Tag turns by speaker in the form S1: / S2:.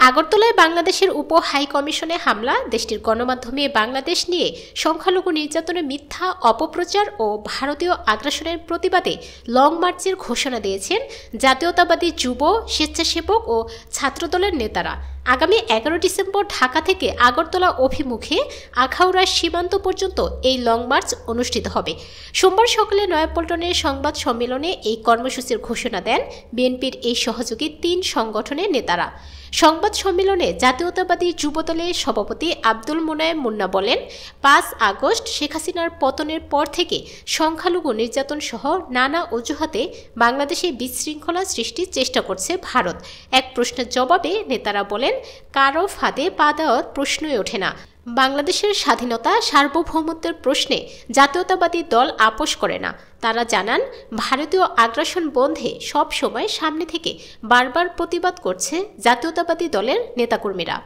S1: আগরতলায় বাংলাদেশের উপ হাই কমিশনে হামলা, দেশটির গণমাধ্যমে বাংলাদেশ নিয়ে সংখ্যালঘু নির্যাতনের মিথ্যা অপপ্রচার ও ভারতীয় আগ্রাসনের প্রতিবাদে লং মার্চের ঘোষণা দিয়েছেন জাতীয়তাবাদী যুব, স্বেচ্ছাসেবক ও ছাত্রদলের নেতারা। আগামী 11 ডিসেম্বর ঢাকা থেকে আগরতলা অভিমুখে আখাউড়া সীমান্ত পর্যন্ত এই লং মার্চ অনুষ্ঠিত হবে। সোমবার সকালে নয়াপল্টনের সংবাদ সম্মেলনে এই কর্মসূচির ঘোষণা দেন বিএনপির এই সহযোগী 3 সংগঠনের নেতারা। সংবাদ সম্মেলনে জাতীয়তাবাদী যুবদলের সভাপতি আব্দুল মোনায়েম মুন্না বলেন, 5 আগস্ট শেখ হাসিনার পতনের পর থেকে সংখ্যালঘু নির্যাতন সহ নানা অজুহাতে বাংলাদেশে বিশৃঙ্খলা সৃষ্টির চেষ্টা করছে ভারত। এক প্রশ্নের জবাবে নেতারা বলেন, কারো ফাঁদে পা দেওয়ার প্রশ্নই ওঠে না। বাংলাদেশের স্বাধীনতা, সার্বভৌমত্বের প্রশ্নে জাতীয়তাবাদী দল আপোষ করে না। তারা জানান, ভারতীয় আগ্রাসন বন্ধে সব সময় সামনে থেকে বারবার প্রতিবাদ করছে জাতীয়তাবাদী দলের নেতাকর্মীরা।